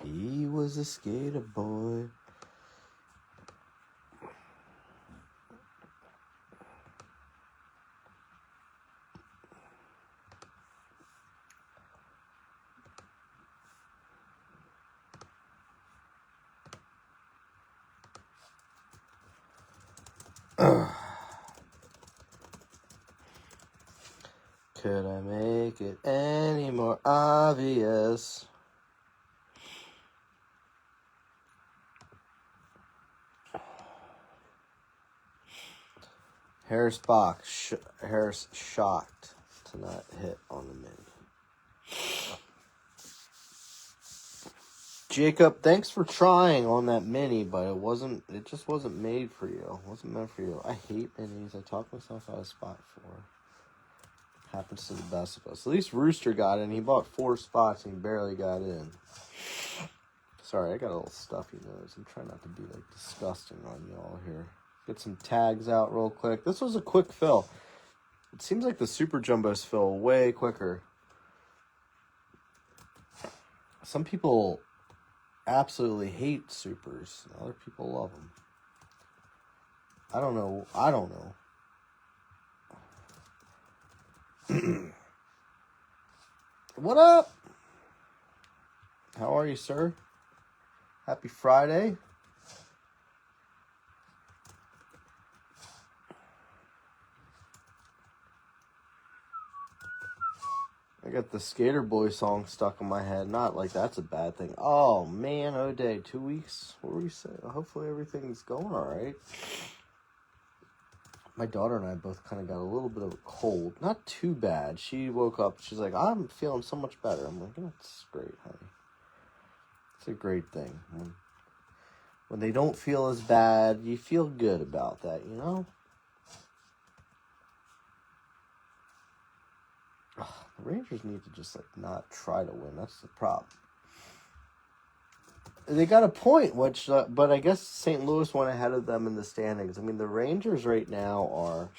He was a skater boy. Could I make it any more obvious? Harris shocked to not hit on the mini. Jacob, thanks for trying on that mini, but it just wasn't made for you. It wasn't meant for you. I hate minis. I talk myself out of spot 4. Happens to the best of us. At least Rooster got in. He bought 4 spots and he barely got in. Sorry, I got a little stuffy nose. I'm trying not to be like disgusting on y'all here. Get some tags out real quick. This was a quick fill. It seems like the Super Jumbos fill way quicker. Some people absolutely hate supers. Other people love them. I don't know. What up? How are you, sir? Happy Friday. I got the Skater Boy song stuck in my head. Not like that's a bad thing. Oh, man, O'Day, 2 weeks? What were you saying? Hopefully everything's going all right. My daughter and I both kind of got a little bit of a cold. Not too bad. She woke up. She's like, I'm feeling so much better. I'm like, that's great, honey. It's a great thing. When they don't feel as bad, you feel good about that, you know? Ugh, the Rangers need to just like not try to win. That's the problem. They got a point, which, but I guess St. Louis went ahead of them in the standings. I mean, the Rangers right now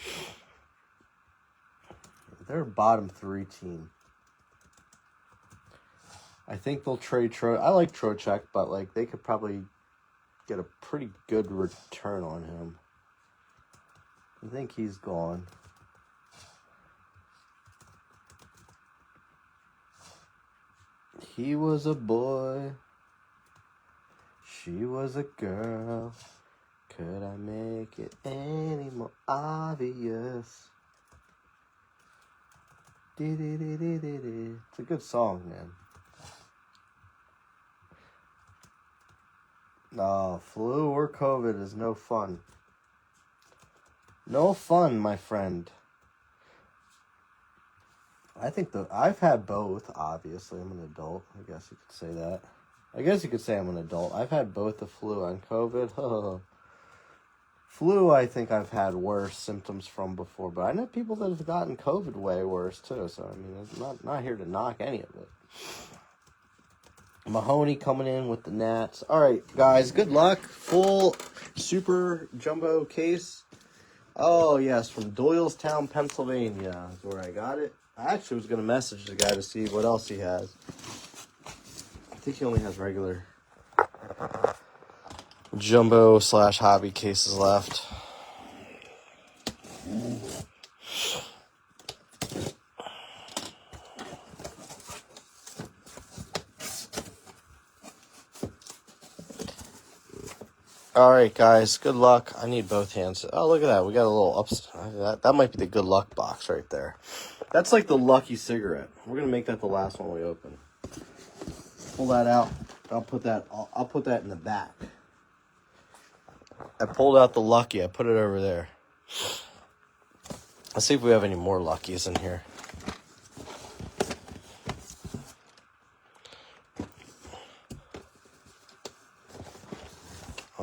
they're a bottom 3 team. I think they'll trade I like Trocheck, but like they could probably get a pretty good return on him. I think he's gone. He was a boy. She was a girl. Could I make it any more obvious? It's a good song, man. No, flu or COVID is no fun. No fun, my friend. I think I've had both, obviously. I'm an adult. I guess you could say that. I guess you could say I'm an adult. I've had both the flu and COVID. Flu, I think I've had worse symptoms from before, but I know people that have gotten COVID way worse too. So I mean, I'm not here to knock any of it. Mahoney coming in with the Nats. All right, guys, good luck. Full Super Jumbo case. Oh yes, from Doylestown, Pennsylvania is where I got it. I actually was gonna message the guy to see what else he has. I think he only has regular jumbo / hobby cases left. All right, guys, good luck. I need both hands. Oh, look at that. We got a little ups. That might be the good luck box right there. That's like the lucky cigarette. We're gonna make that the last one we open. Pull that out. I'll put that in the back. I pulled out the lucky. I put it over there. Let's see if we have any more luckies in here.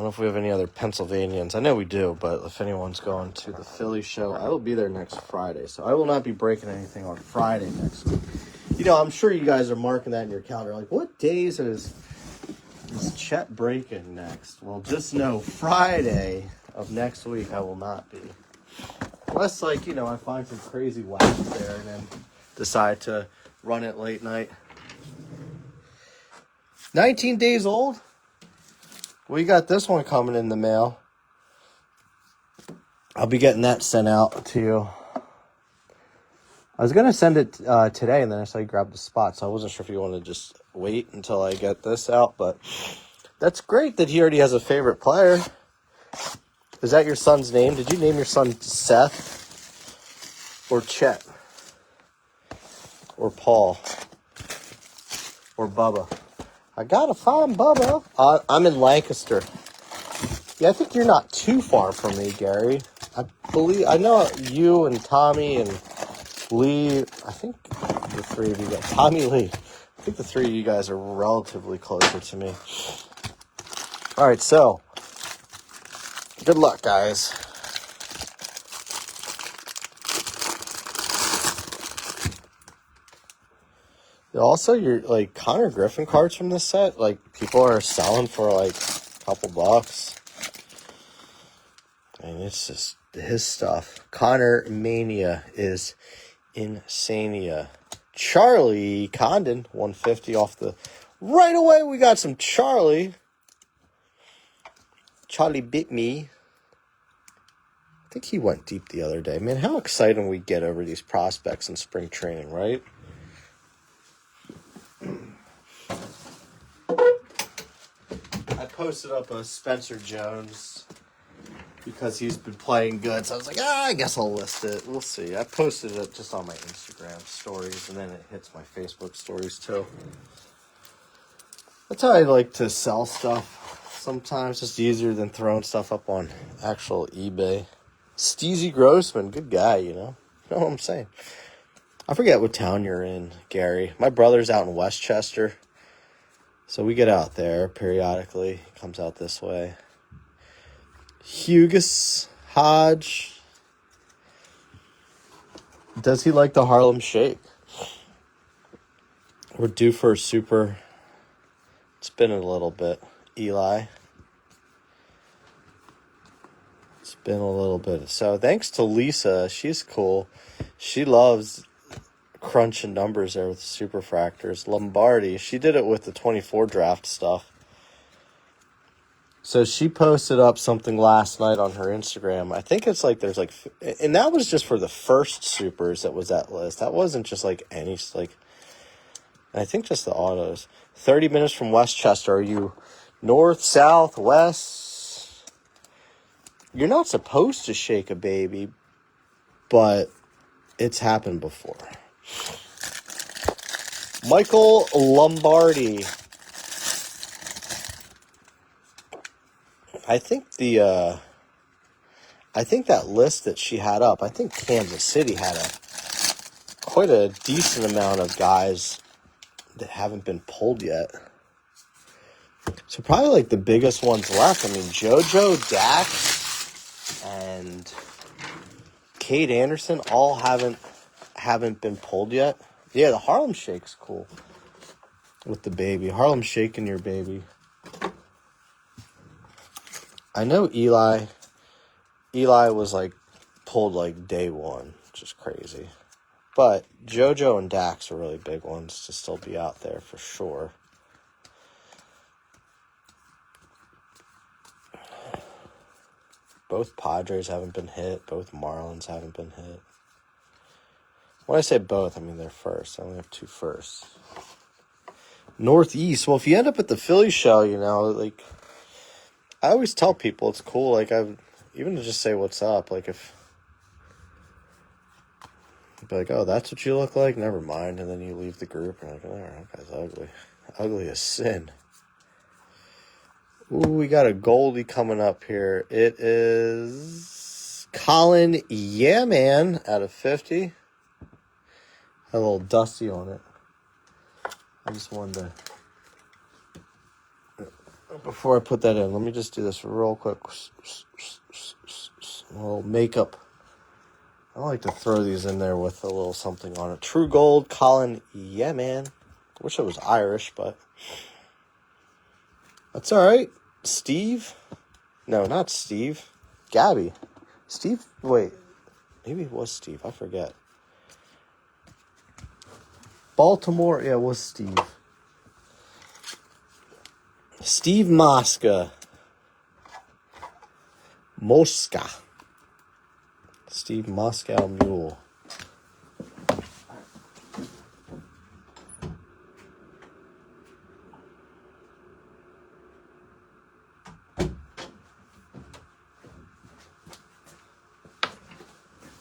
don't know if we have any other Pennsylvanians. I know we do, but if anyone's going to the Philly show, I will be there next Friday. So I will not be breaking anything on Friday next week. You know, I'm sure you guys are marking that in your calendar. Like, what days is Chet breaking next? Well, just know Friday of next week I will not be. Unless, like, you know, I find some crazy wax there and then decide to run it late night. 19 days old? We got this one coming in the mail. I'll be getting that sent out to you. I was going to send it today, and then I saw you grab the spot, so I wasn't sure if you want to just wait until I get this out, but that's great that he already has a favorite player. Is that your son's name? Did you name your son Seth or Chet or Paul or Bubba? I gotta find Bubba. I'm in Lancaster. Yeah, I think you're not too far from me, Gary. I know you and Tommy and Lee. I think the three of you guys. Tommy, Lee. I think the three of you guys are relatively closer to me. All right, so good luck, guys. Also, your like Connor Griffin cards from this set, like people are selling for like a couple bucks. I mean, it's just his stuff. Connor Mania is insania. Charlie Condon, 150 off the. Right away, we got some Charlie. Charlie bit me. I think he went deep the other day. Man, how exciting we get over these prospects in spring training, right? I posted up a Spencer Jones because he's been playing good. So I was like, I guess I'll list it. We'll see. I posted it just on my Instagram stories, and then it hits my Facebook stories too. That's how I like to sell stuff. Sometimes it's easier than throwing stuff up on actual eBay. Steezy Grossman, good guy, you know? You know what I'm saying? I forget what town you're in, Gary. My brother's out in Westchester. So we get out there periodically. He comes out this way. Hugus Hodge. Does he like the Harlem Shake? We're due for a super. It's been a little bit. Eli. It's been a little bit. So thanks to Lisa. She's cool. She loves crunching numbers there with the superfractors. Lombardi, she did it with the 24 draft stuff. So she posted up something last night on her Instagram. I think it's like there's like, and that was just for the first supers that was that list. That wasn't just like any, like, I think just the autos. 30 minutes from Westchester. Are you north, south, west? You're not supposed to shake a baby, but it's happened before. Michael Lombardi. I think that list that she had up, I think Kansas City had quite a decent amount of guys that haven't been pulled yet. So probably like the biggest ones left. I mean, JoJo, Dax, and Cade Anderson all haven't been pulled yet. Yeah, the Harlem Shake's cool with the baby. Harlem Shaking your baby. I know Eli was like pulled like day one, which is crazy. But JoJo and Dax are really big ones to still be out there for sure. Both Padres haven't been hit. Both Marlins haven't been hit. When I say both, I mean they're first. I only have two firsts. Northeast. Well, if you end up at the Philly show, you know, like, I always tell people it's cool. Like, even to just say what's up. Like, if be like, oh, that's what you look like? Never mind. And then you leave the group and you're like, oh, that guy's ugly. Ugly as sin. Ooh, we got a Goldie coming up here. It is Colin Man out of 50. Had a little dusty on it. I just wanted to Before I put that in, let me just do this real quick. A little makeup. I like to throw these in there with a little something on it. True Gold, Colin. Yeah, man. Wish it was Irish, but that's all right. Steve? No, not Steve. Gabby. Steve? Wait. Maybe it was Steve. I forget. Baltimore. Yeah, it was Steve. Steve Mosca. Steve Moscow Mule.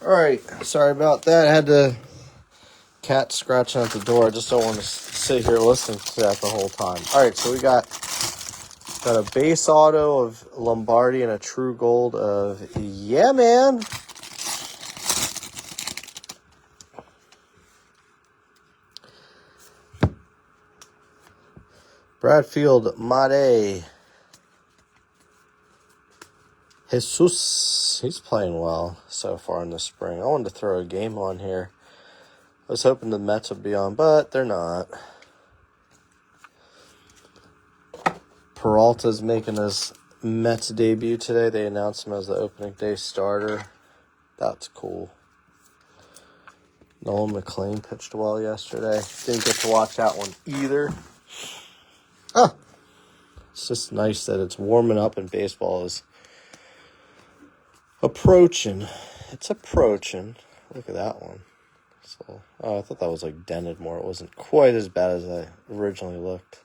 Alright, sorry about that. I had the cat scratching at the door. I just don't want to sit here listening to that the whole time. Alright, so we got a base auto of Lombardi and a True Gold of Yeah Man. Bradfield Made. Jesus, he's playing well so far in the spring. I wanted to throw a game on here. I was hoping the Mets would be on, but they're not. Peralta's making his Mets debut today. They announced him as the opening day starter. That's cool. Nolan McLean pitched well yesterday. Didn't get to watch that one either. It's just nice that it's warming up and baseball is approaching. It's approaching. Look at that one. So, I thought that was like dented more. It wasn't quite as bad as I originally looked.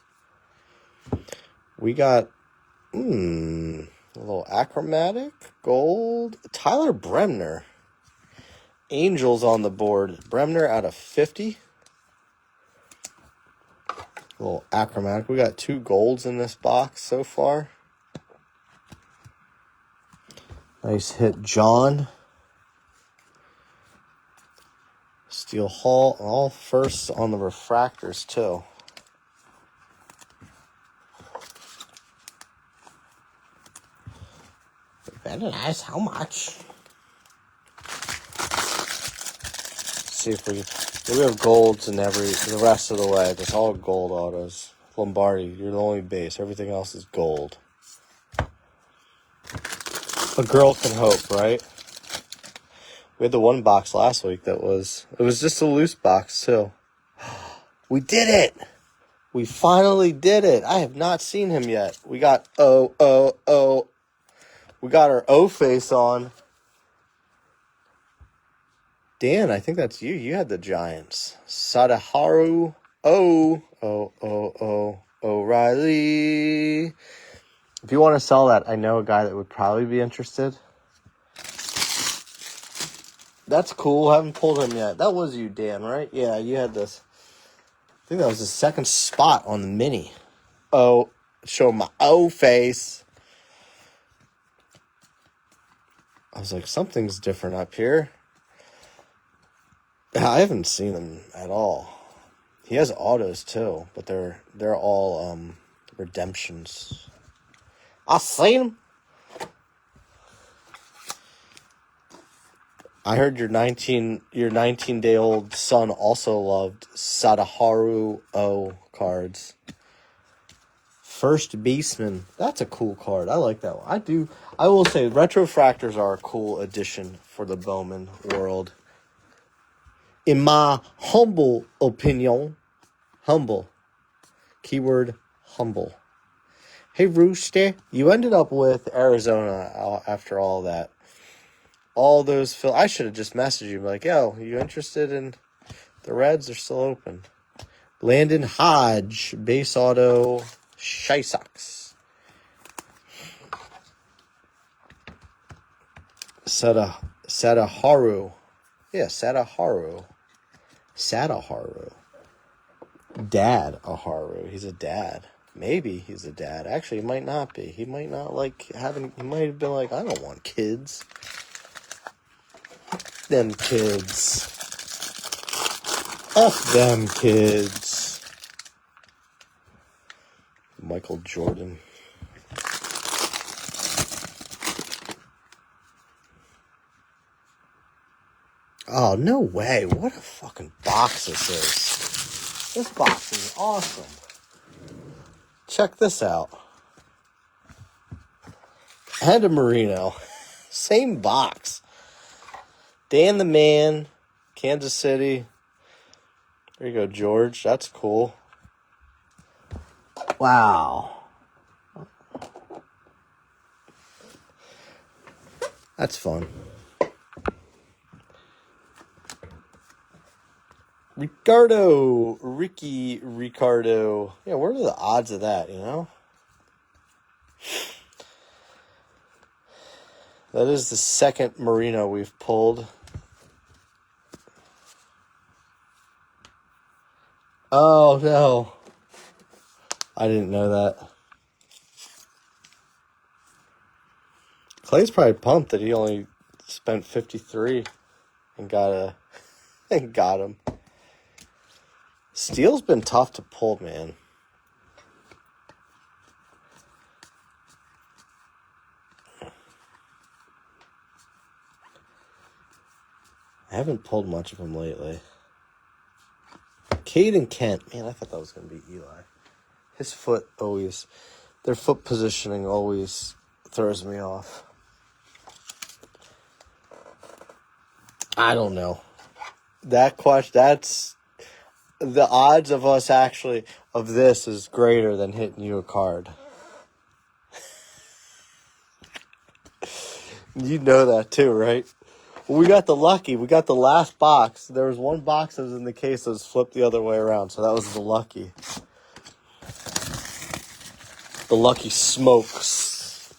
We got a little achromatic gold. Tyler Bremner. Angels on the board. Bremner out of 50. A little achromatic. We got 2 golds in this box so far. Nice hit, John. Steel Hall. All firsts on the refractors, too. Very nice. How much? See if we have golds in the rest of the way. It's all gold autos. Lombardi, you're the only base. Everything else is gold. A girl can hope, right? We had the one box last week it was just a loose box too. We did it! We finally did it. I have not seen him yet. We got we got our O face on. Dan, I think that's you. You had the Giants. Sadaharu O'Reilly. If you want to sell that, I know a guy that would probably be interested. That's cool. I haven't pulled him yet. That was you, Dan, right? Yeah, you had this. I think that was the second spot on the mini. Oh, show my O face. I was like, something's different up here. I haven't seen him at all. He has autos too, but they're all redemptions. I seen him. I heard your 19-day-old son also loved Sadaharu O cards. First Baseman. That's a cool card. I like that one. I will say retrofractors are a cool addition for the Bowman world. In my humble opinion. Humble. Keyword humble. Hey, Rooster, you ended up with Arizona after all that. All those I should have just messaged you like, yo, you interested in the Reds? They're still open. Landon Hodge, base auto, Shy Sox. Sadaharu. Yeah, Sadaharu. Dad Aharu. He's a dad. Maybe he's a dad. Actually, he might not be. He might not like having. He might have been like, I don't want kids. Them kids. F them kids. Michael Jordan. Oh, no way. What a fucking box this is. This box is awesome. Check this out. And a Marino. Same box. Dan the Man, Kansas City. There you go, George. That's cool. Wow. That's fun. Ricky Ricardo. Yeah, what are the odds of that, you know? That is the second Marino we've pulled. Oh, no. I didn't know that. Clay's probably pumped that he only spent 53 and got him. Steel's been tough to pull, man. I haven't pulled much of him lately. Caden Kent. Man, I thought that was going to be Eli. His foot always... Their foot positioning always throws me off. I don't know. That question... That's... The odds of us actually... Of this is greater than hitting you a card. You know that too, right? Well, we got the last box. There was one box that was in the case that was flipped the other way around, so that was the lucky. The lucky smokes.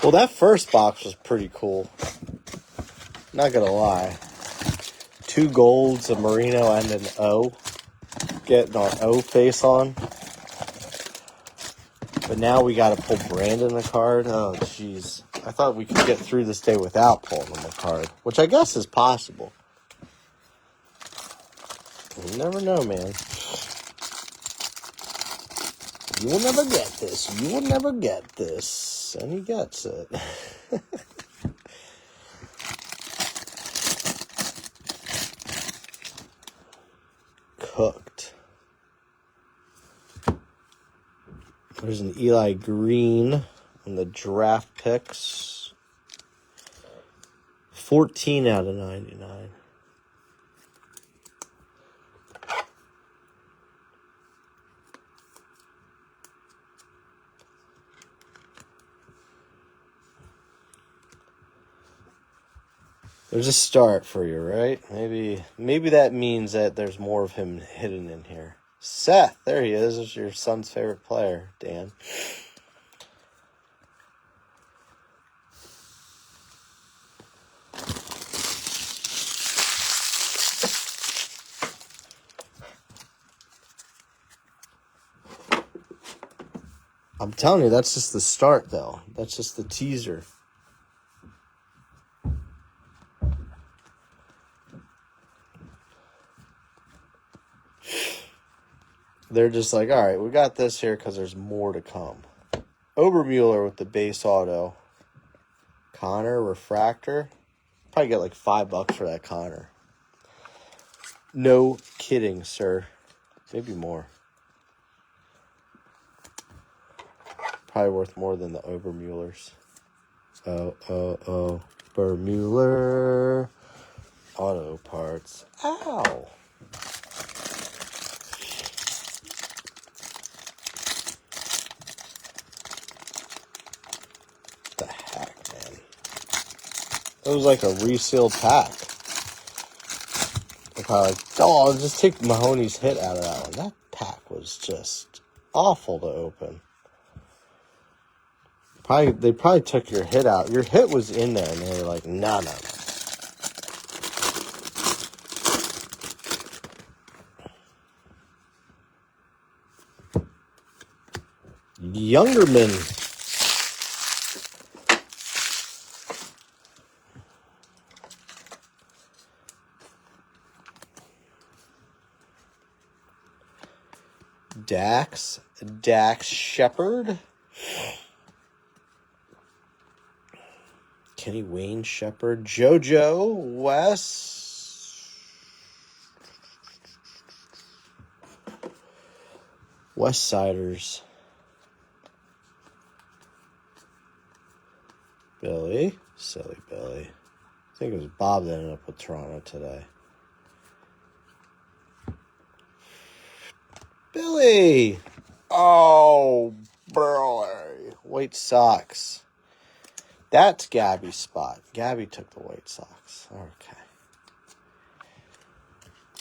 Well, that first box was pretty cool. Not gonna lie. 2 golds, a Marino, and an O. Getting our O face on. But now we gotta pull Brandon a card. Oh, jeez. I thought we could get through this day without pulling him a card, which I guess is possible. You never know, man. You will never get this. You will never get this. And he gets it. Cooked. There's an Eli Green on the draft picks. 14 out of 99. There's a start for you, right? Maybe that means that there's more of him hidden in here. Seth, there he is. Is your son's favorite player, Dan. I'm telling you, that's just the start, though. That's just the teaser. They're just like, all right, we got this here because there's more to come. Obermueller with the base auto. Connor, refractor. Probably get like $5 for that Connor. No kidding, sir. Maybe more. Probably worth more than the Obermuellers. Obermueller. Auto parts. Ow. The heck, man. It was like a resealed pack. I'm kind of like, oh, I'll just take Mahoney's hit out of that one. That pack was just awful to open. They probably took your hit out. Your hit was in there, and they were like, no. Youngerman. Dax Shepard. Kenny Wayne Shepherd. JoJo West Siders. Billy. Silly Billy. I think it was Bob that ended up with Toronto today. Billy! Oh, Billy. White Sox. That's Gabby's spot. Gabby took the White Sox. Okay.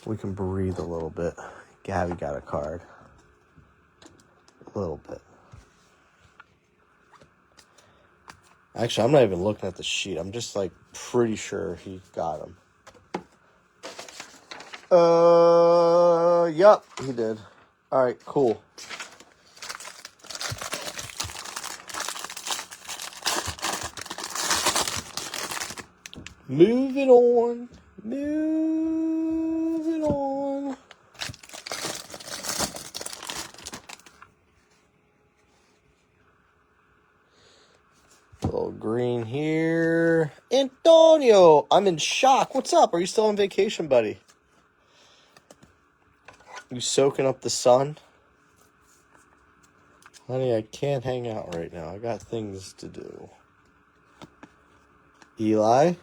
We can breathe a little bit. Gabby got a card. A little bit. Actually, I'm not even looking at the sheet. I'm just, like, pretty sure he got him. Yup, he did. All right, cool. Moving on. Moving on. A little green here. Antonio, I'm in shock. What's up? Are you still on vacation, buddy? You soaking up the sun? Honey, I can't hang out right now. I got things to do. Eli,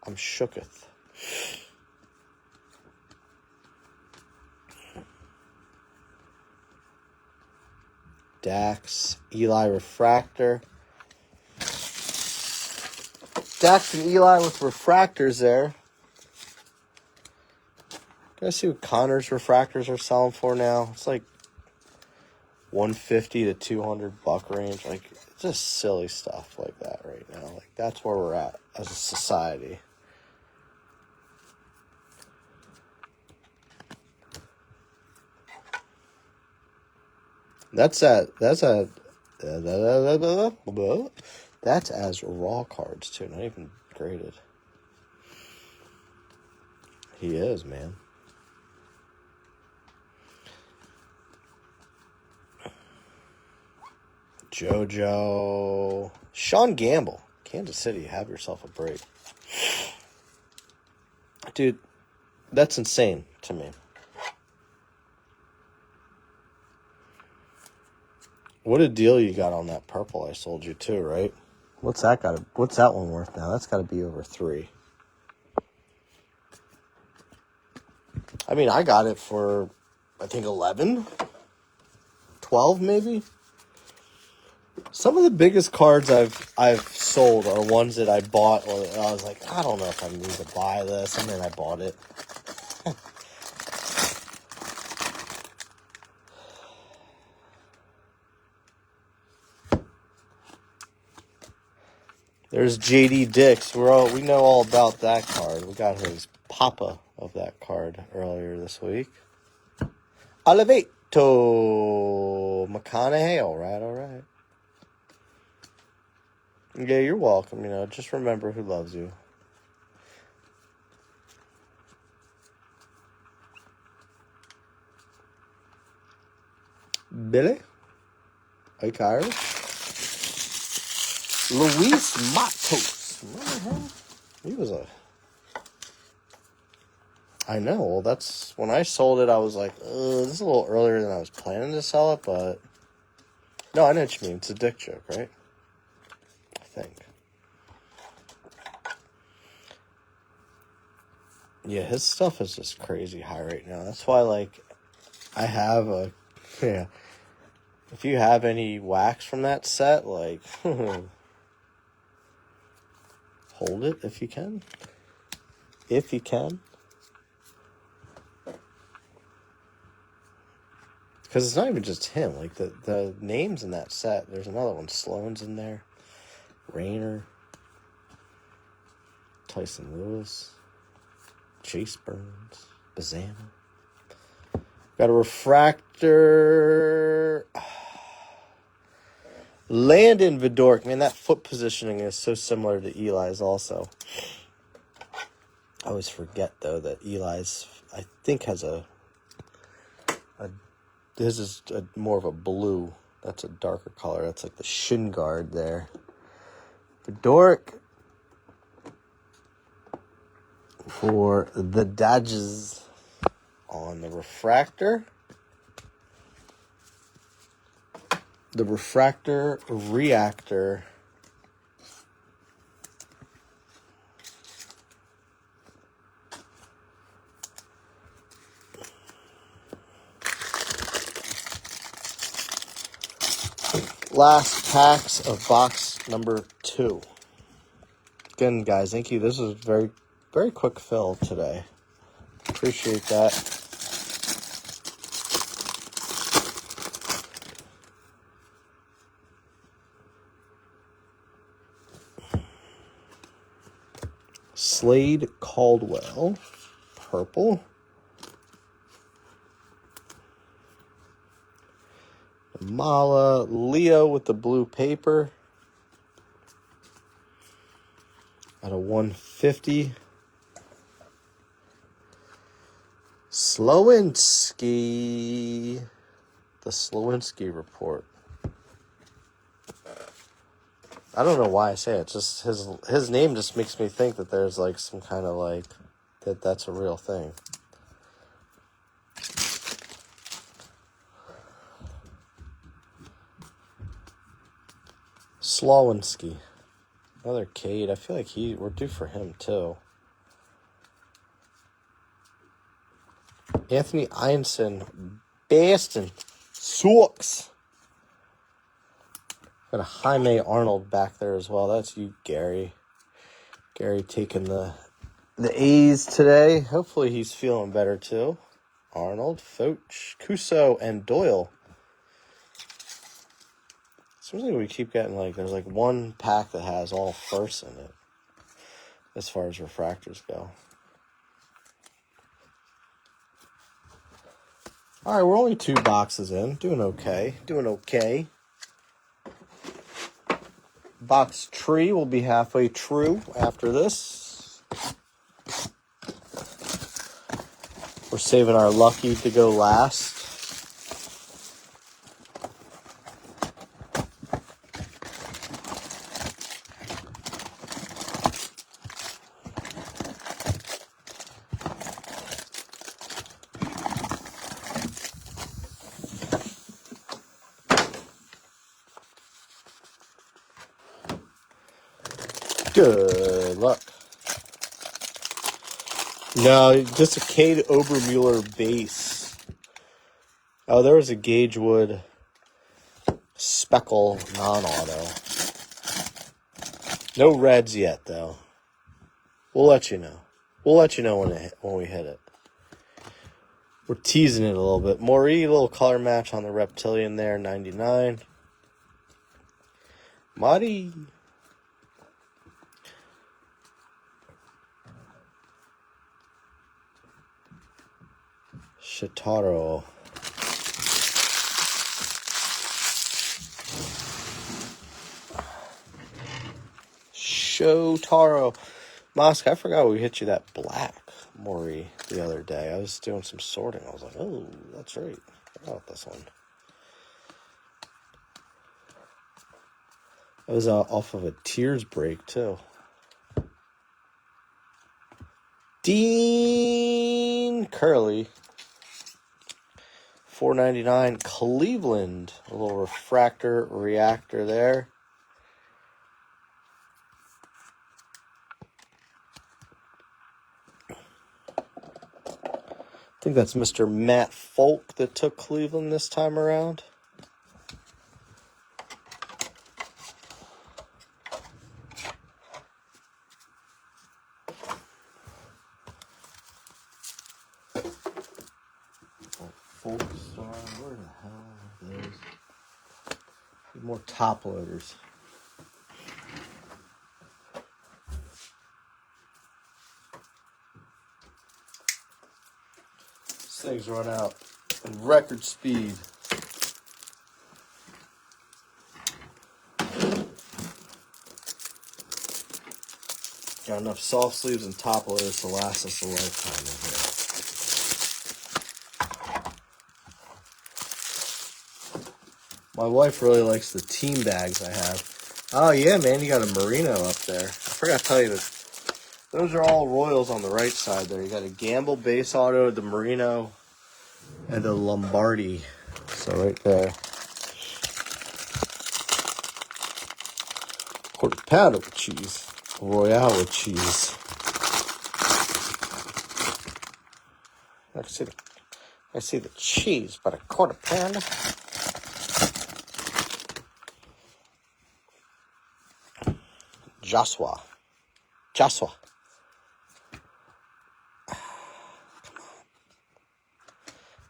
I'm shooketh. Dax, Eli Refractor. Dax and Eli with refractors there. Gotta see what Connor's refractors are selling for now. It's like $150 to $200 range. Like, it's just silly stuff like that right now. Like, that's where we're at as a society. That's as raw cards too, not even graded. He is, man. JoJo. Sean Gamble. Kansas City, have yourself a break. Dude, that's insane to me. What a deal you got on that purple I sold you too, right? What's that one worth now? That's got to be over 3. I mean, I got it for, I think, 11, 12 maybe. Some of the biggest cards I've sold are ones that I bought, or I was like, I don't know if I need to buy this, and then I bought it. There's JD Dix. We know all about that card. We got his papa of that card earlier this week. Oliveto McConaughey. All right. Yeah, you're welcome. You know, just remember who loves you. Billy? Ike Irish? Luis Matos. Remember him? He was I know. Well, that's... When I sold it, I was like, this is a little earlier than I was planning to sell it, but... No, I know what you mean. It's a dick joke, right? I think. Yeah, his stuff is just crazy high right now. That's why, like, I have a... Yeah. If you have any wax from that set, like... Hold it if you can. If you can. Because it's not even just him. Like, the names in that set. There's another one. Sloan's in there. Rayner. Tyson Lewis. Chase Burns. Bazana. Got a refractor. Landon Vidork. Man, that foot positioning is so similar to Eli's also. I always forget, though, that Eli's, I think, has his is more of a blue. That's a darker color. That's like the shin guard there. Vidork. for the Dodgers on the refractor. The refractor reactor. Last packs of box number 2. Again, guys, thank you. This was very, very quick fill today. Appreciate that. Slade Caldwell, purple. Mala Leo with the blue paper. At a 150. Slowinski. The Slowinski report. I don't know why I say it. It's just his name just makes me think that there's like some kind of like that's a real thing. Slowinski. Another Cade. I feel like we're due for him too. Anthony Einson. Baston. Sucks. Got a Jaime Arnold back there as well. That's you, Gary. Gary taking the A's today. Hopefully he's feeling better too. Arnold, Foch, Cuso, and Doyle. Seems like we keep getting there's one pack that has all firsts in it as far as refractors go. All right, we're only 2 boxes in. Doing okay. Box tree will be halfway true after this. We're saving our lucky to go last. Good luck. No, just a Cade Obermuller base. Oh, there was a Gagewood Speckle non-auto. No reds yet, though. We'll let you know. We'll let you know when we hit it. We're teasing it a little bit. Maury, a little color match on the Reptilian there, 99. Marty. Shitaro. Shotaro. Mosk, I forgot we hit you that black Maury the other day. I was doing some sorting. I was like, oh, that's right. I forgot about this one. That was off of a Tears break, too. Dean Curley. $4.99. Cleveland. A little refractor reactor there. I think that's Mr. Matt Folk that took Cleveland this time around. Folk Star, where the hell are those? Need more top loaders. These things run out in record speed. Got enough soft sleeves and top loaders to last us a lifetime in here. My wife really likes the team bags I have. Oh yeah, man, you got a merino up there. I forgot to tell you that Those are all Royals on the right side there. You got a Gamble base auto, the Marino, and a Lombardi. So right there. Quarter pounder with cheese. Royale with cheese. I see the cheese, but a quarter pounder. Joshua.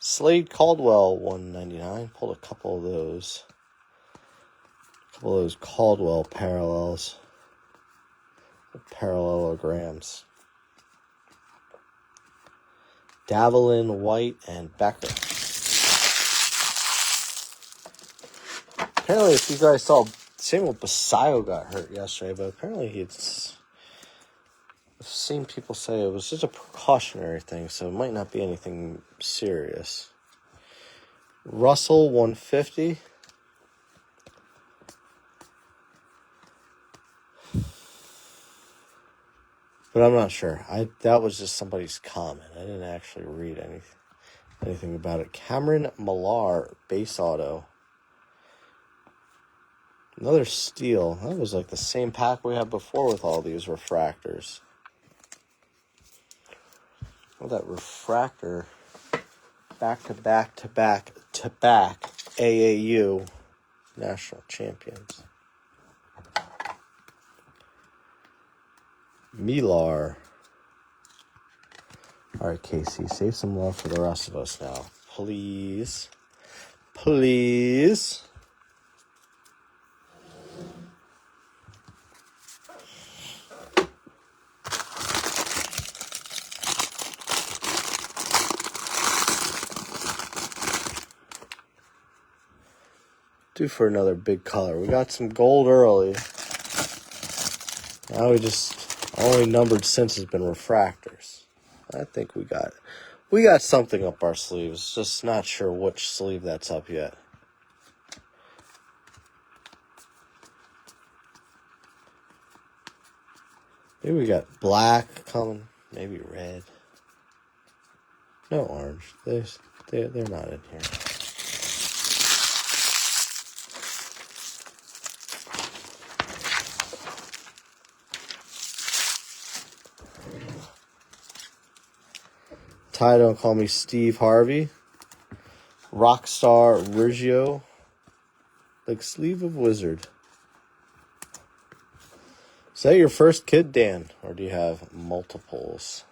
Slade Caldwell, 199. Pulled a couple of those. Caldwell parallels. Parallelograms. Davelin, White, and Becker. Apparently, if you guys saw, Samuel Basayo got hurt yesterday, but apparently I've seen people say it was just a precautionary thing, so it might not be anything serious. Russell, 150. But I'm not sure. That was just somebody's comment. I didn't actually read anything about it. Cameron Millar, base auto. Another steal. That was like the same pack we had before with all these refractors. Well, that refractor, back to back AAU national champions. Millar. All right, Casey, save some love for the rest of us now. Please. Please. Due for another big color. We got some gold early. Now we just only numbered since has been refractors. I think we got something up our sleeves. Just not sure which sleeve that's up yet. Maybe we got black coming. Maybe red. No orange. They're not in here. Ty, don't call me Steve Harvey. Rockstar Riggio. Like sleeve of wizard. Is that your first kid, Dan? Or do you have multiples?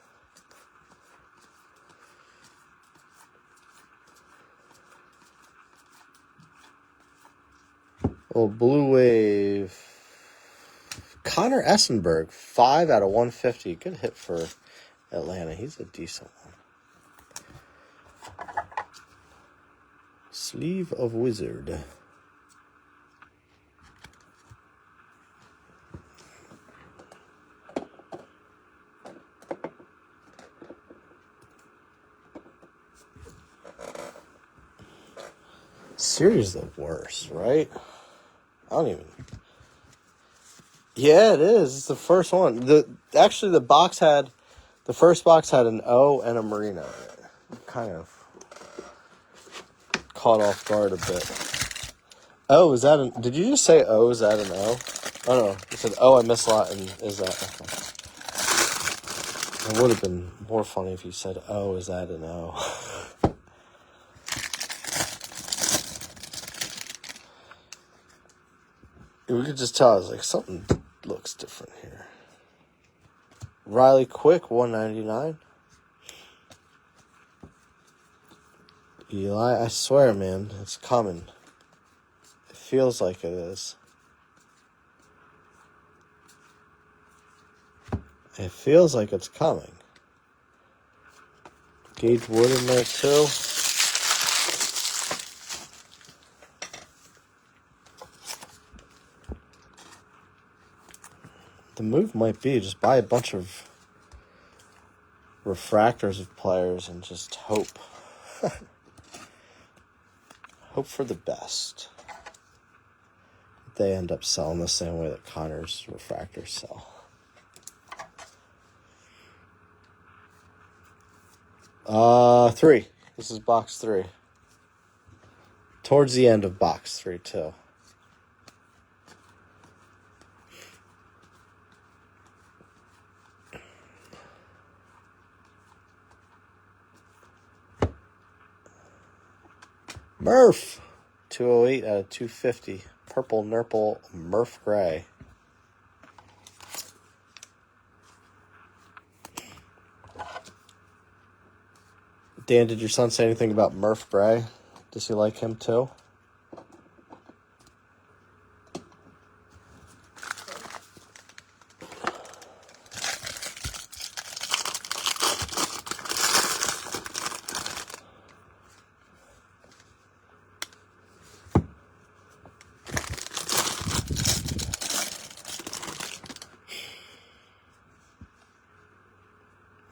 Oh, Blue Wave. Connor Essenberg, 5 out of 150. Good hit for Atlanta. He's a decent one. Sleeve of Wizard. Series the worst, right? I don't even. Yeah, it is. It's the first one. The first box had an O and a Marino. Kind of caught off guard a bit. Oh, did you just say O? Is that an O? Oh no, you said I missed a lot. And is that? Okay. It would have been more funny if you said, "Oh, is that an O?" We could just tell. I was like, something looks different here. Riley Quick, 199. Eli, I swear, man, it's coming. It feels like it is. It feels like it's coming. Gage Wood in there, too. The move might be just buy a bunch of refractors of players and just hope. Hope for the best. They end up selling the same way that Connor's refractors sell. 3. This is box 3. Towards the end of box 3, too. Murph. 208 out of 250. Purple Nurple Murph Gray. Dan, did your son say anything about Murph Gray? Does he like him too?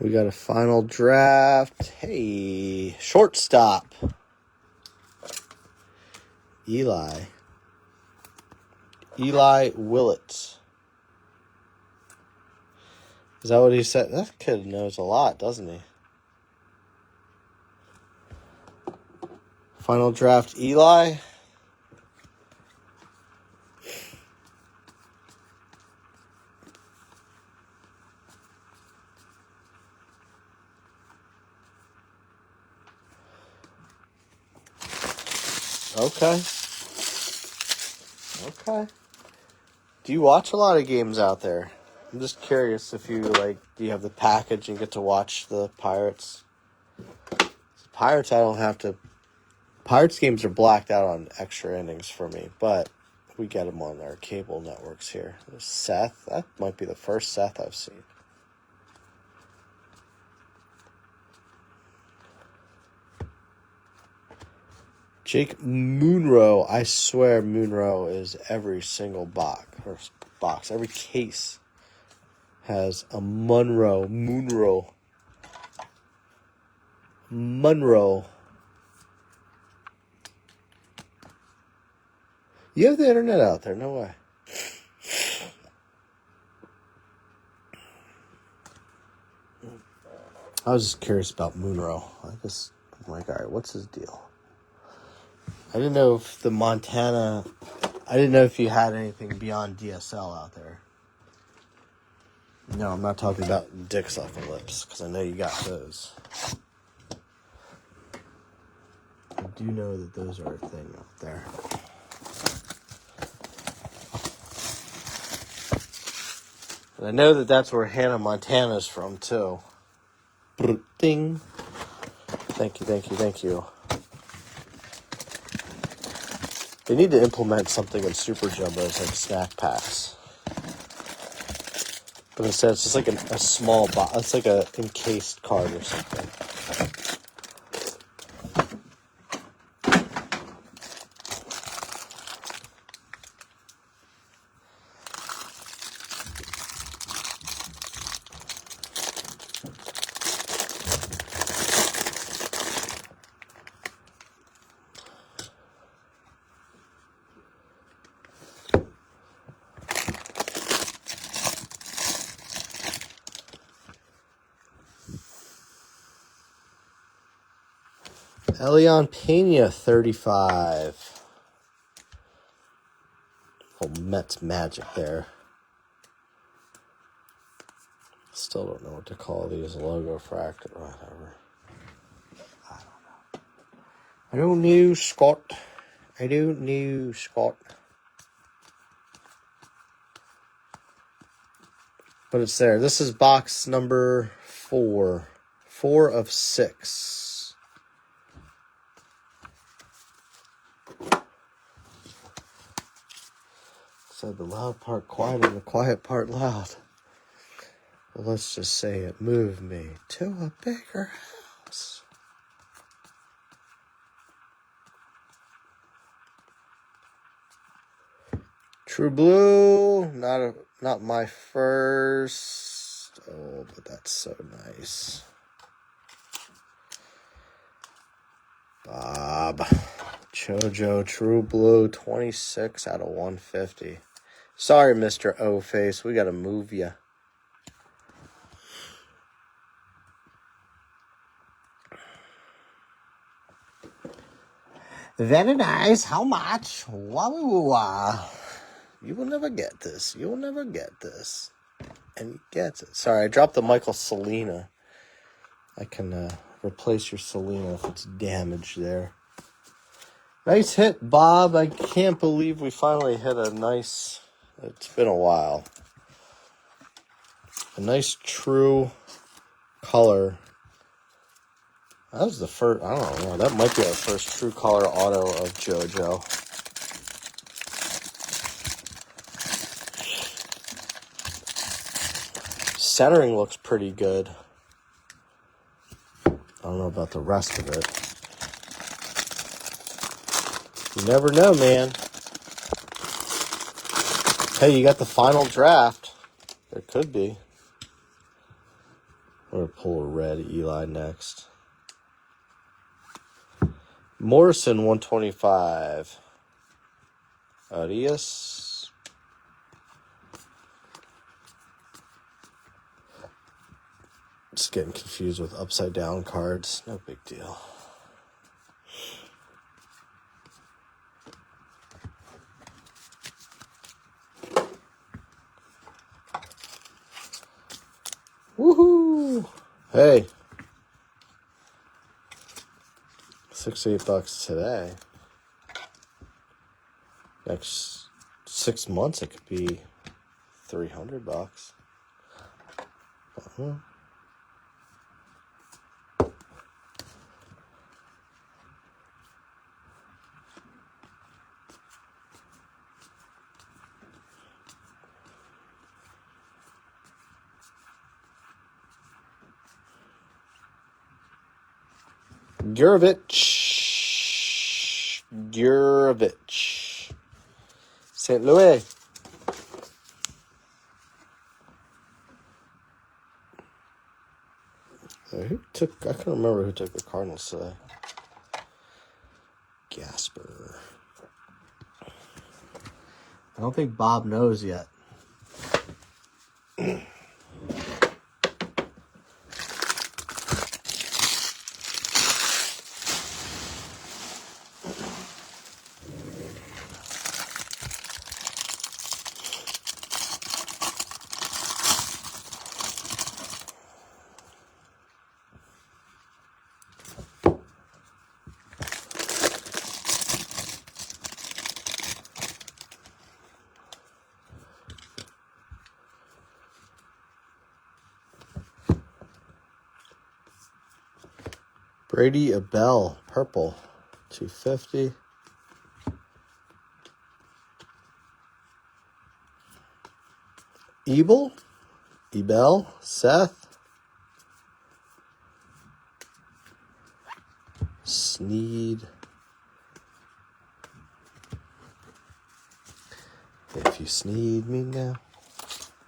We got a final draft. Hey, shortstop. Eli Willett. Is that what he said? That kid knows a lot, doesn't he? Final draft, Eli. Okay. Do you watch a lot of games out there? I'm just curious if you, do you have the package and get to watch the Pirates? Pirates, I don't have to. Pirates games are blacked out on extra innings for me, but we get them on our cable networks here. There's Seth. That might be the first Seth I've seen. Jake Munro. I swear Munro is every single box. Every case has a Munro. You have the internet out there. No way. I was just curious about Munro. I'm like, all right, what's his deal? I didn't know if I didn't know if you had anything beyond DSL out there. No, I'm not talking about dick sucking lips, because I know you got those. I do know that those are a thing out there. And I know that that's where Hannah Montana's from, too. Ding. Thank you. They need to implement something in Super Jumbos like snack packs. But instead, it's just like a small box. It's like a encased card or something. Elian Pena, 35. Oh, Mets magic there. Still don't know what to call these. Logo fractor, whatever. I don't know, Scott. But it's there. This is box number 4. 4 of 6. Said the loud part quiet and the quiet part loud. Well, let's just say it moved me to a bigger house. True Blue, not my first. Oh, but that's so nice. Bob. Chojo, True Blue, 26 out of 150. Sorry, Mr. O-Face, we gotta move ya. Very nice. How much? Wah, wah, wah, wah. You will never get this. You will never get this. And he gets it. Sorry, I dropped the Michael Selena. I can replace your Selena if it's damaged there. Nice hit, Bob. I can't believe we finally hit a nice... It's been a while. A nice true color. That was the first... I don't know. That might be our first true color auto of JoJo. Centering looks pretty good. I don't know about the rest of it. You never know, man. Hey, you got the final draft. There could be. I'm going to pull a red Eli next. Morrison, 125. Arias. Just getting confused with upside down cards. No big deal. Woohoo! Hey. $68 today. Next 6 months it could be $300. Gurovich. St. Louis. Who took... I can't remember who took the Cardinals today. Gasper. I don't think Bob knows yet. Brady Abell, purple, 250. Ebel, Seth. Sneed. If you sneed me now,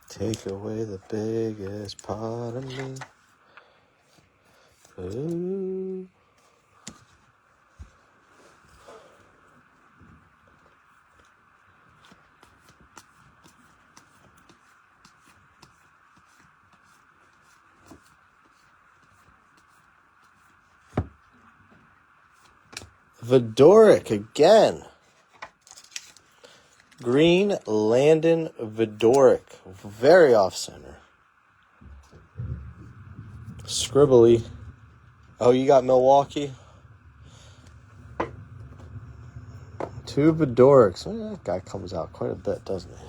take away the biggest part of me. Ooh. Vidoric again. Green Landon Vidoric. Very off center. Scribbly. Oh, you got Milwaukee? 2 Vidorics. That guy comes out quite a bit, doesn't he?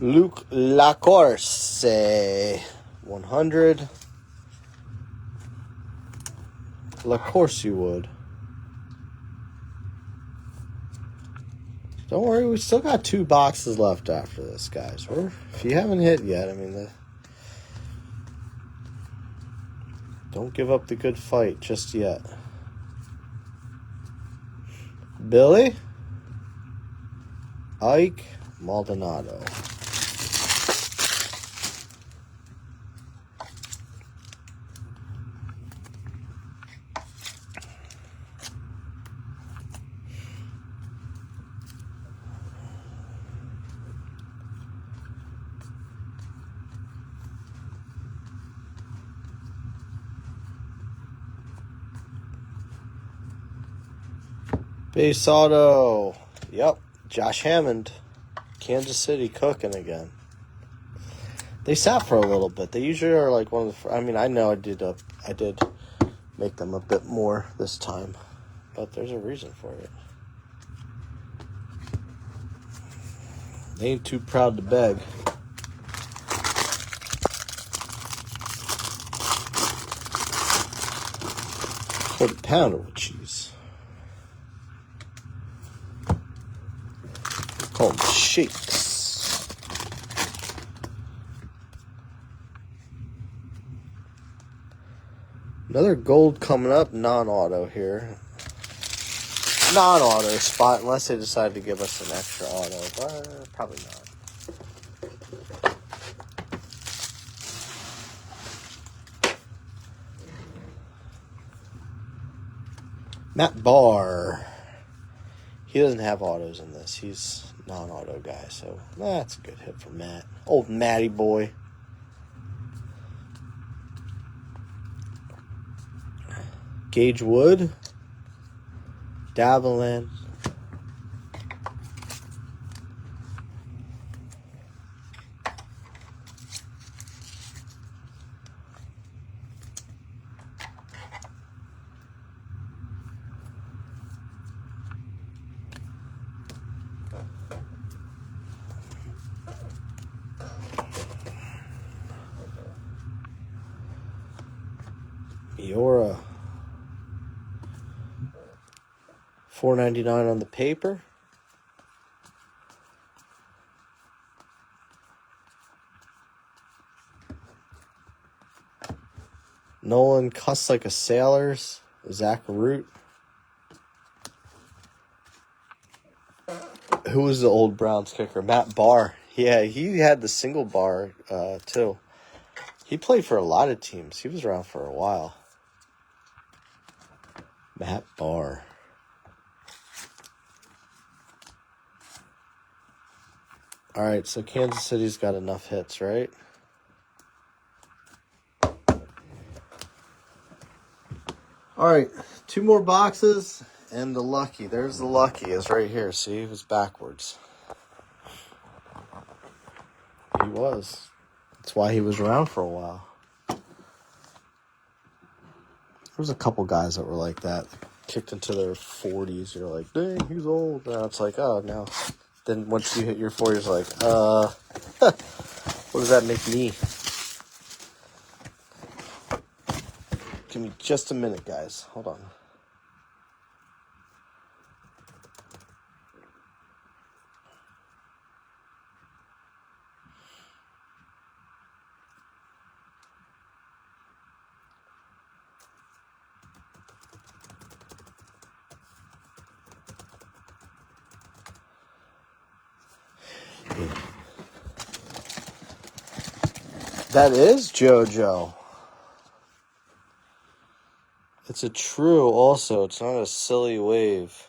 Luke Lacourse, 100. Lacourse you would. Don't worry, we still got 2 boxes left after this, guys. If you haven't hit yet, I mean, don't give up the good fight just yet. Billy. Ike Maldonado. Base auto. Yep. Josh Hammond. Kansas City cooking again. They sat for a little bit. They usually are like one of the. I mean, I know I did make them a bit more this time, but there's a reason for it. They ain't too proud to beg. £1/4 with cheese. We call them shakes. Another gold coming up, non-auto here. Non-auto spot, unless they decide to give us an extra auto, but probably not. Matt Barr. He doesn't have autos in this. He's non-auto guy, so that's a good hit for Matt. Old Matty boy. Gage Wood. Davalin. Miura. $4.99 on the paper. Nolan Cuss Like a Sailor's. Zach Root. Who was the old Browns kicker? Matt Barr. Yeah, he had the single bar too. He played for a lot of teams. He was around for a while. Matt Barr. All right, so Kansas City's got enough hits, right? All right, 2 more boxes, and the lucky. There's the lucky is right here. See, it was backwards. He was. That's why he was around for a while. There was a couple guys that were like that. Kicked into their 40s. You're like, dang, he's old. Now it's like, oh, no. Then once you hit your 40s, like, what does that make me? Give me just a minute, guys. Hold on. That is JoJo. It's a true also. It's not a silly wave.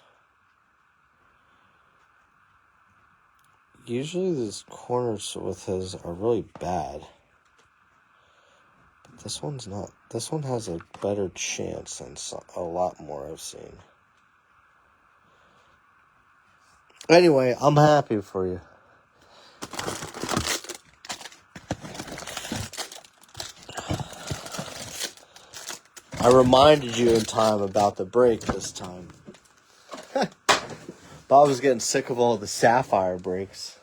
Usually these corners with his are really bad. But this one's not. This one has a better chance than a lot more I've seen. Anyway, I'm happy for you. I reminded you in time about the break this time. Bob was getting sick of all the sapphire breaks.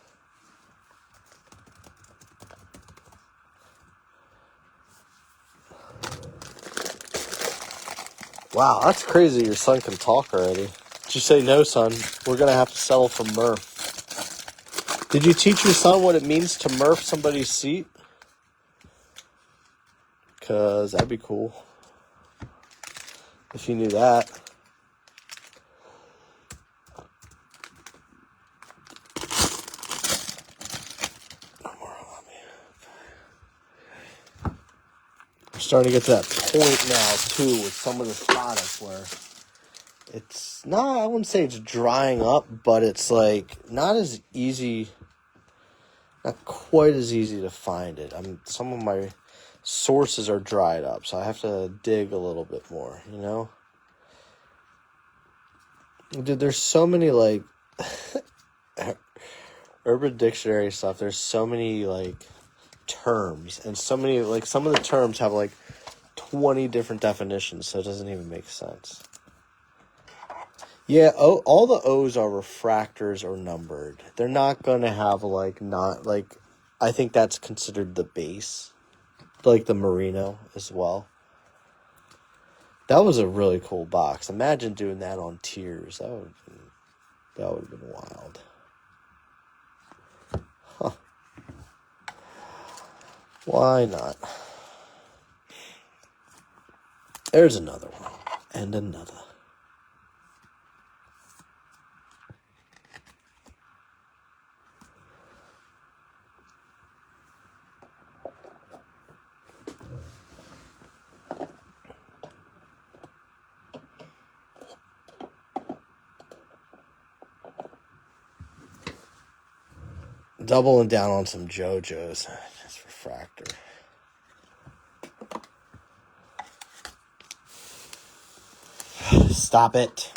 Wow, that's crazy your son can talk already. Did you say no, son? We're going to have to settle for Murph. Did you teach your son what it means to Murph somebody's seat? Because that'd be cool. If you knew that. starting to get to that point now, too, with some of this product where it's not, I wouldn't say it's drying up, but it's like not as easy, not quite as easy to find it. Some of my sources are dried up, so I have to dig a little bit more, you know? Dude, there's so many, like, Urban Dictionary stuff. There's so many, like, terms, and so many, like, some of the terms have, like, 20 different definitions, so it doesn't even make sense. Yeah, all the O's are refractors or numbered. They're not going to have, like, not, like, I think that's considered the base, like the Merino as well. That was a really cool box. Imagine doing that on tiers. That would have been wild. Huh. Why not? There's another one. And another. Doubling down on some JoJo's. Just refractor. Stop it.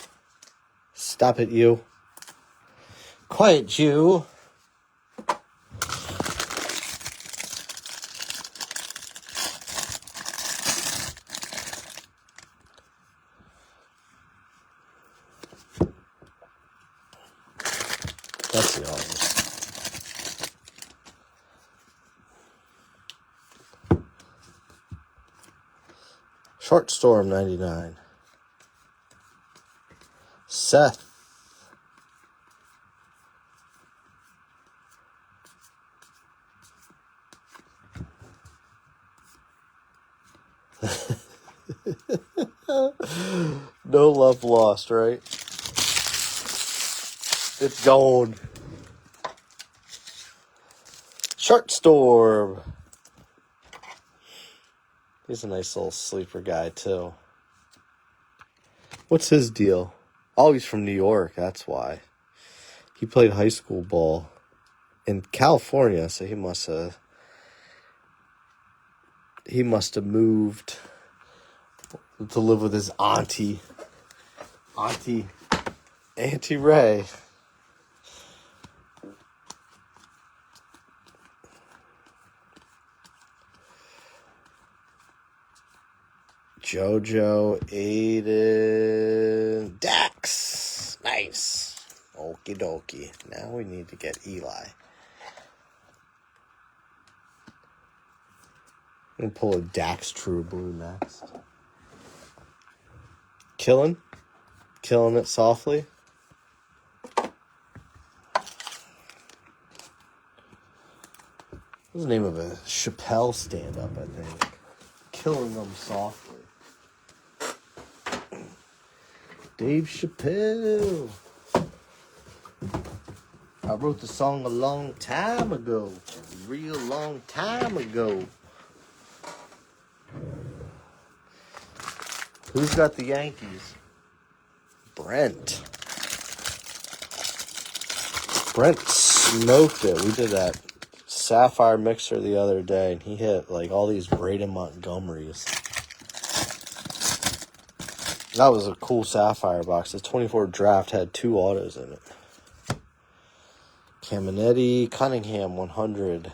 Stop it, you. Quiet, you. That's the obvious. Short Storm 99. Seth. No love lost, right? It's gone. Short Storm. He's a nice little sleeper guy, too. What's his deal? Oh, he's from New York, that's why. He played high school ball in California, so he must have moved to live with his auntie Ray. JoJo, Aiden, Dax. Nice. Okie dokie. Now we need to get Eli. I'm going to pull a Dax True Blue next. Killing it softly. What's the name of a Chappelle stand-up, I think? Killing them softly. Dave Chappelle. I wrote the song a long time ago. A real long time ago. Who's got the Yankees? Brent smoked it. We did that Sapphire mixer the other day, and he hit like all these Braden Montgomerys. That was a cool Sapphire box. The 24 draft had 2 autos in it. Caminetti, Cunningham 100.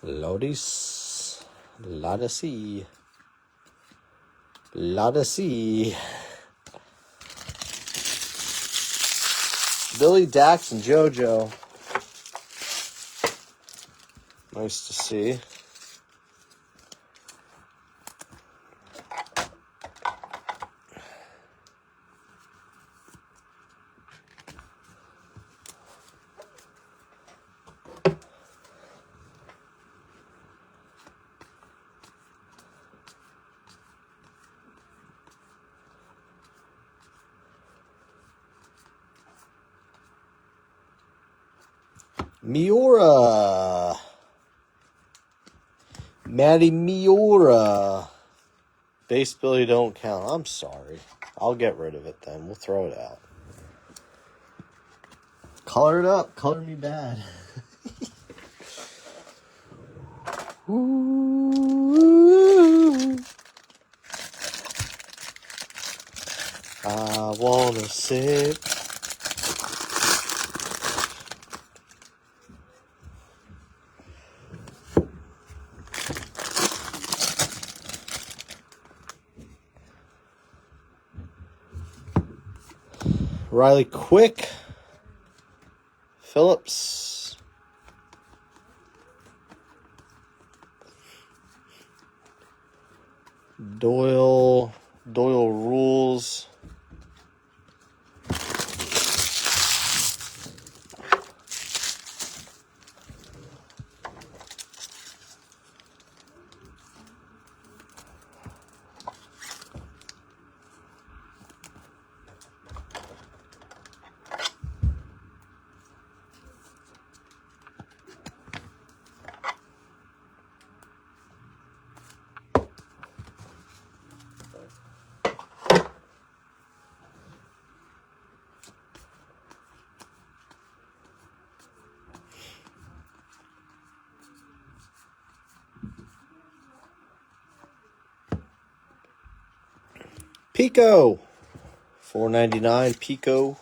Lodis, Lodisi. Billy, Dax, and JoJo. Nice to see. Miura. Matty Miura. Base Billy don't count. I'm sorry. I'll get rid of it then. We'll throw it out. Color it up. Color me bad. Ooh. I wanna sit. Riley Quick. Phillips. Doyle rules. Pico. $4.99 Pico.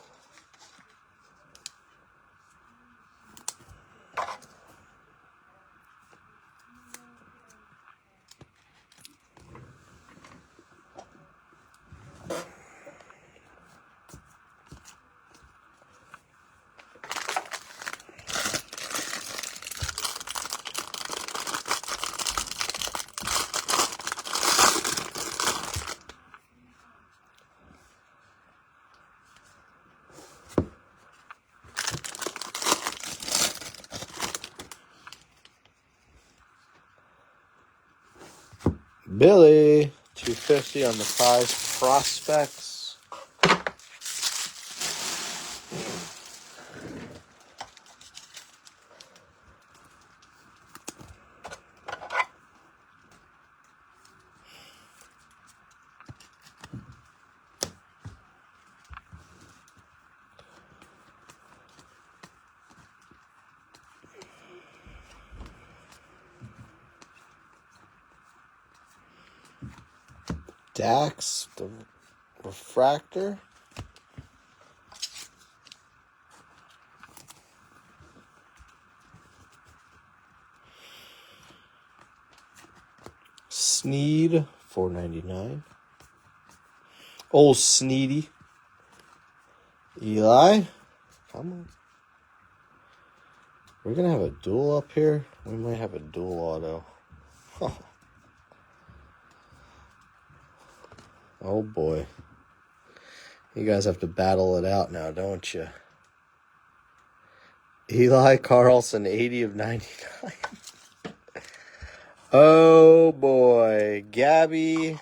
Billy, $2.50 on the prize prospects. Dax, the refractor. Sneed, $4.99. Old Sneedy. Eli, come on. We're going to have a dual up here. We might have a dual auto. Oh, boy. You guys have to battle it out now, don't you? Eli Carlson, 80 of 99. Oh, boy. Gabby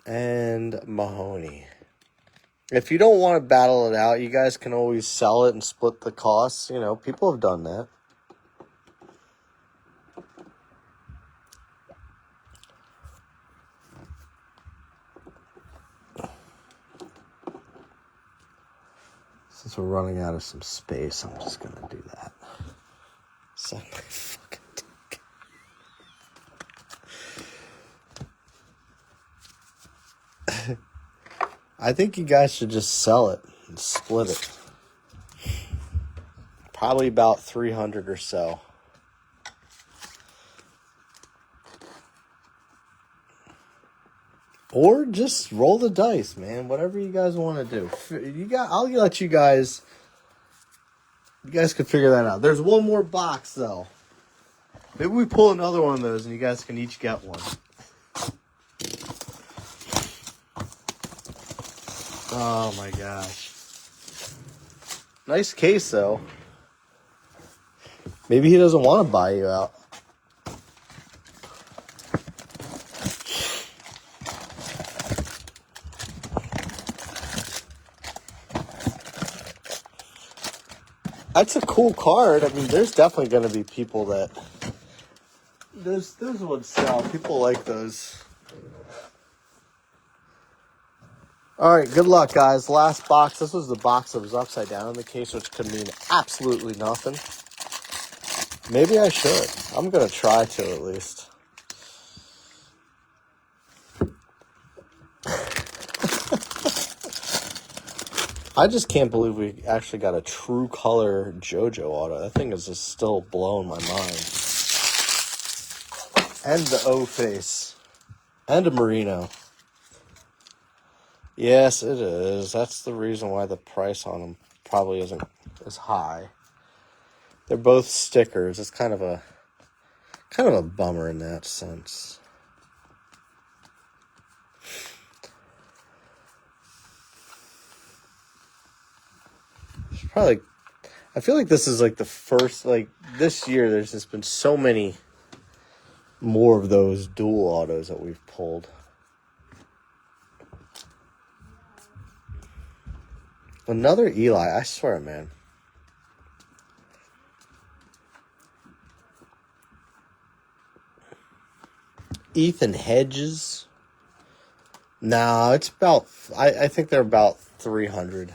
and Mahoney. If you don't want to battle it out, you guys can always sell it and split the costs. You know, people have done that. Since we're running out of some space, I'm just going to do that. Suck my fucking dick. I think you guys should just sell it and split it. Probably about 300 or so. Or just roll the dice, man. Whatever you guys want to do. I'll let you guys. You guys can figure that out. There's one more box though. Maybe we pull another one of those, and you guys can each get one. Oh my gosh. Nice case though. Maybe he doesn't want to buy you out. That's a cool card. I mean, there's definitely going to be people that Those ones sell. People like those. All right, good luck, guys. Last box. This was the box that was upside down in the case, which could mean absolutely nothing. Maybe I should. I'm going to try to, at least. I just can't believe we actually got a true color JoJo auto. That thing is just still blowing my mind. And the O face. And a Merino. Yes, it is. That's the reason why the price on them probably isn't as high. They're both stickers. It's kind of a bummer in that sense. Probably, I feel like this is like the first, like this year there's just been so many more of those dual autos that we've pulled. Another Eli, I swear, man. Ethan Hedges. No, it's about, I think they're about 300.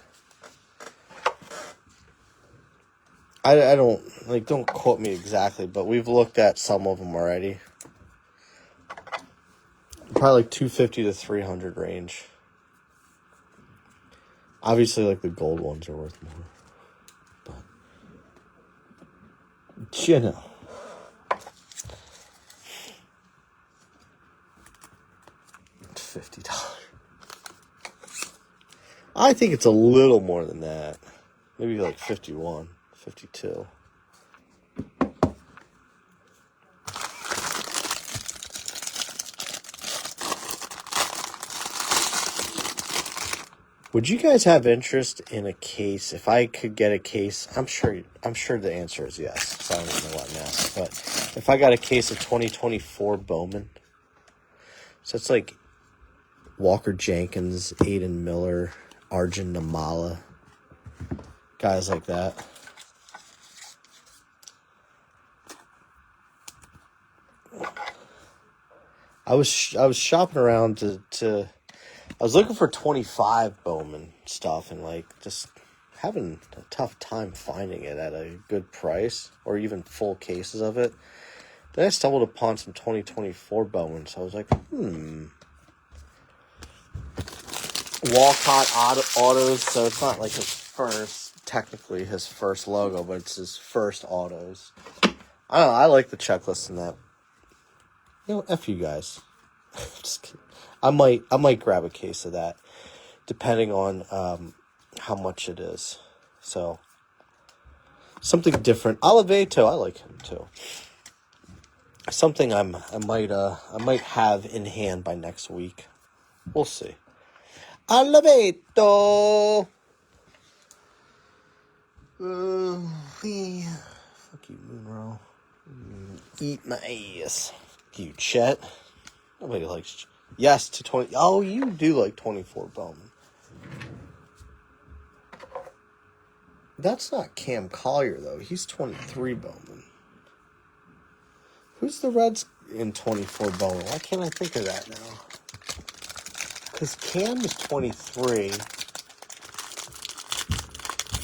I don't, like, don't quote me exactly, but we've looked at some of them already. Probably like 250 to 300 range. Obviously, like, the gold ones are worth more. But, you know. $50. I think it's a little more than that. Maybe like 51, 52. Would you guys have interest in a case? If I could get a case, I'm sure the answer is yes. So I don't even know what I'm asking. But if I got a case of 2024 Bowman, so it's like Walker Jenkins, Aiden Miller, Arjun Namala, guys like that. I was shopping around to I was looking for 25 Bowman stuff and like just having a tough time finding it at a good price or even full cases of it. Then I stumbled upon some 2024 Bowman, so I was like, Walcott autos, so it's not like technically his first logo, but it's his first autos. I don't know, I like the checklist in that. You know, F you guys. Just kidding. I might grab a case of that, depending on how much it is. So something different. Oliveto, I like him too. Something I might have in hand by next week. We'll see. Oliveto. Fuck you, Monroe. Eat my ass. You, Chet. Nobody likes. Yes to 20. Oh, you do like 24 Bowman. That's not Cam Collier though. He's 23 Bowman. Who's the Reds in 24 Bowman? Why can't I think of that now? Because Cam is 23.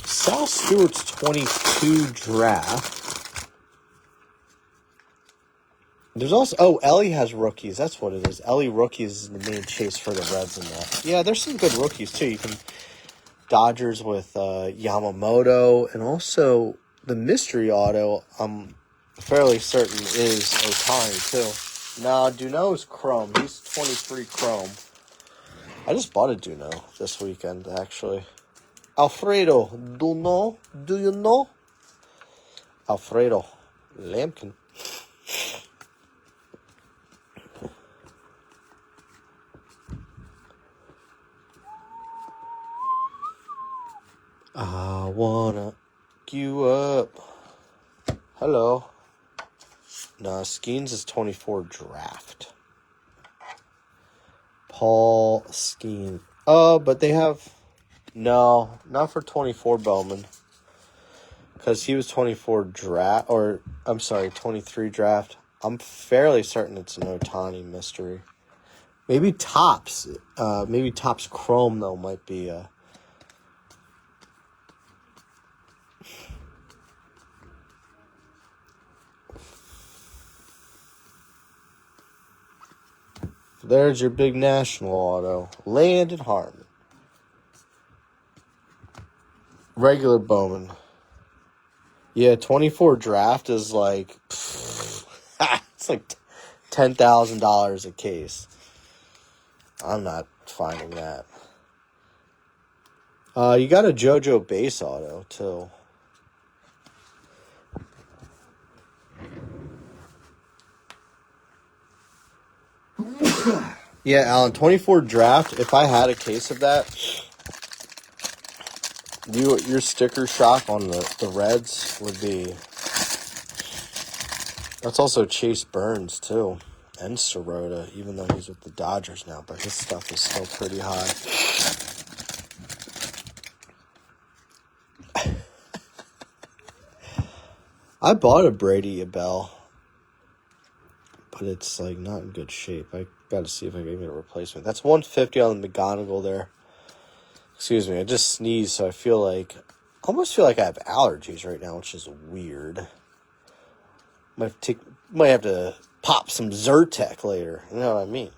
Sal Stewart's 22 draft. There's also, Ellie has rookies. That's what it is. Ellie rookies is the main chase for the Reds in that. Yeah, there's some good rookies too. You can Dodgers with Yamamoto, and also the mystery auto. I'm fairly certain is Otani too. Nah, Duno's chrome. He's 23 chrome. I just bought a Duno this weekend actually. Alfredo Duno, do you know? Alfredo Lampkin. I wanna you up. Hello. No, Skeens is 24 draft. Paul Skeen. Oh, but they have... No, not for 24 Bowman. Because he was 24 draft... Or, I'm sorry, 23 draft. I'm fairly certain it's an Ohtani mystery. Maybe Topps. Maybe Topps Chrome, though, might be... There's your big national auto. Landon Harmon. Regular Bowman. Yeah, 24 draft is like... it's like $10,000 a case. I'm not finding that. You got a JoJo base auto, too. Yeah, Alan, 24 draft, if I had a case of that, your sticker shock on the Reds would be... That's also Chase Burns, too. And Sirota, even though he's with the Dodgers now, but his stuff is still pretty high. I bought a Brady Abel, but it's like not in good shape. I got to see if I can get a replacement. That's 150 on the McGonigal there. Excuse me, I just sneezed, so I almost feel like I have allergies right now, which is weird. Might have to pop some Zyrtec later. You know what I mean?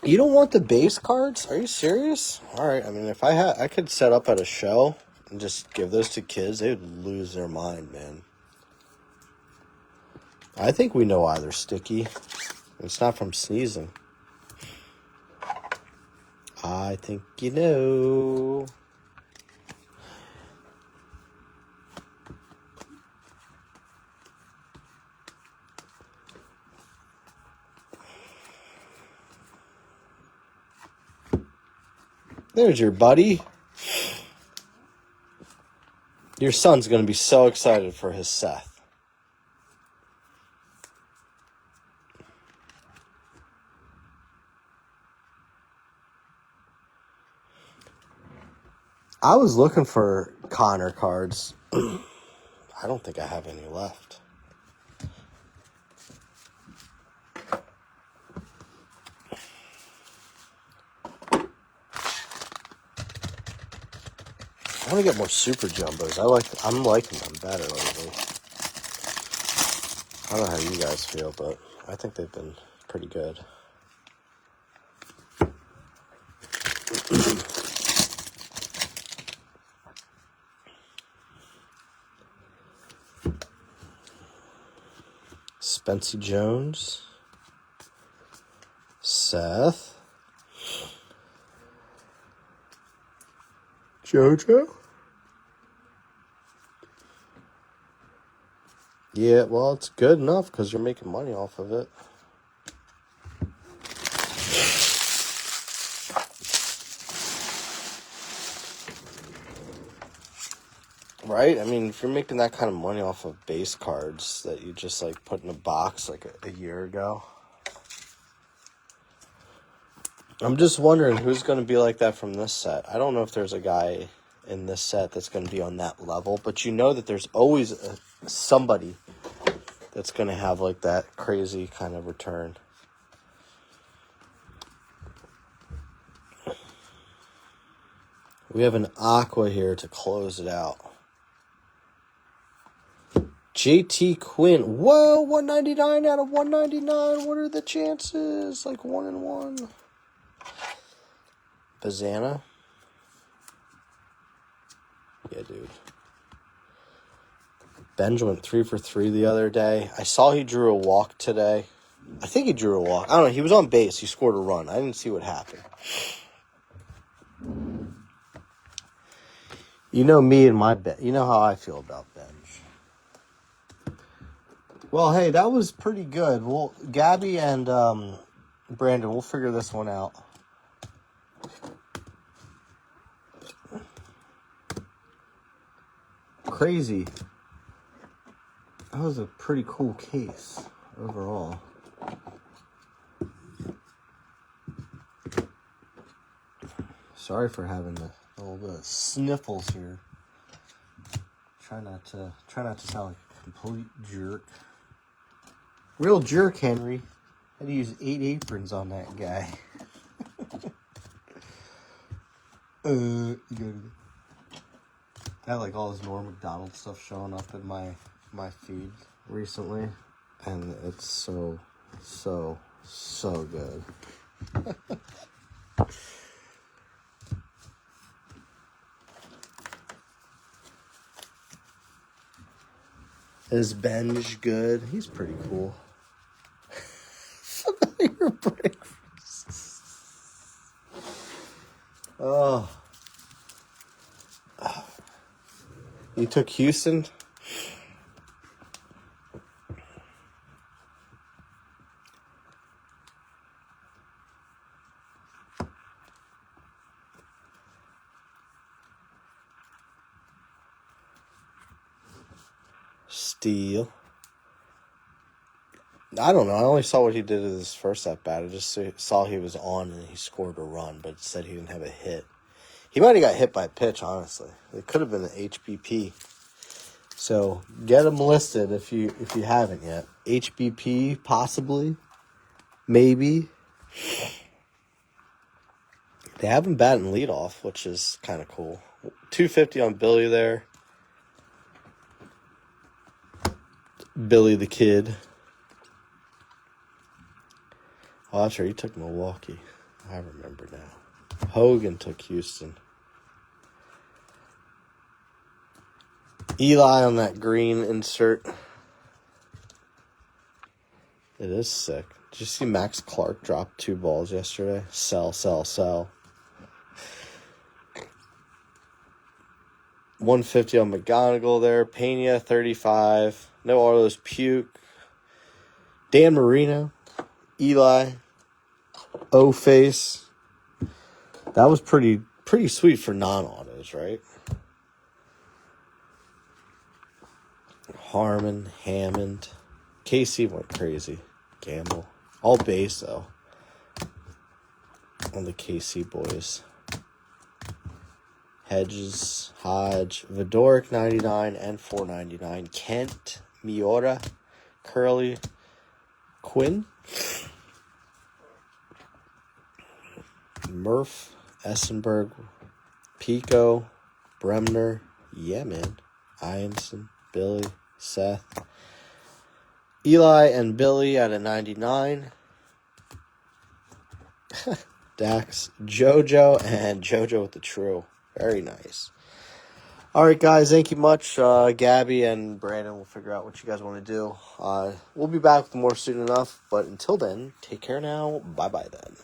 You don't want the base cards? Are you serious? All right. I mean, if I could set up at a show and just give those to kids, they would lose their mind, man. I think we know why they're sticky. It's not from sneezing. I think you know. There's your buddy. Your son's going to be so excited for his Seth. I was looking for Connor cards. I don't think I have any left. I want to get more super jumbos. I'm liking them better lately. I don't know how you guys feel, but I think they've been pretty good. Spency Jones. Seth. JoJo. Yeah, well, it's good enough because you're making money off of it. Right? I mean, if you're making that kind of money off of base cards that you just, like, put in a box, like, a year ago. I'm just wondering who's going to be like that from this set. I don't know if there's a guy in this set that's going to be on that level, but you know that there's always somebody that's going to have, like, that crazy kind of return. We have an Aqua here to close it out. JT Quinn. Whoa, 199 out of 199. What are the chances? Like 1 in 1. Bazana. Yeah, dude. Benj went 3 for 3 the other day. I saw he drew a walk today. I think he drew a walk. I don't know. He was on base. He scored a run. I didn't see what happened. You know me and my bet. You know how I feel about Benj. Well, hey, that was pretty good. Well, Gabby and Brandon, we'll figure this one out. Crazy. That was a pretty cool case overall. Sorry for having a little bit of sniffles here. Try not to sound like a complete jerk. Real jerk, Henry. Had to use 8 aprons on that guy. You got like all this Norm Macdonald stuff showing up in my feed recently, and it's so good. Is Benj good? He's pretty cool. Familiar breakfast. Oh. You took Houston? Steal. I don't know. I only saw what he did in his first at bat. I just saw he was on and he scored a run, but it said he didn't have a hit. He might have got hit by a pitch, honestly. It could have been an HBP. So get him listed if you haven't yet. HBP, possibly. Maybe. They have him batting leadoff, which is kind of cool. 250 on Billy there. Billy the Kid. Oh, that's right. He took Milwaukee. I remember now. Hogan took Houston. Eli on that green insert. It is sick. Did you see Max Clark drop 2 balls yesterday? Sell. 150 on McGonigal there. Pena, 35. No Arlos Puke. Dan Marino. Eli. O-Face. That was pretty sweet for non-autos, right? Harmon, Hammond. KC went crazy. Gamble. All base, though. On the KC boys. Hedges, Hodge, Vidoric 99 and 499. Kent, Miura, Curly, Quinn, Murph, Essenberg, Pico, Bremner, yeah, man, Ianson, Billy, Seth, Eli and Billy at a 99. Dax, JoJo, and JoJo with the true. Very nice. All right, guys, thank you much. Gabby and Brandon will figure out what you guys want to do. We'll be back with more soon enough, but until then, take care now. Bye-bye then.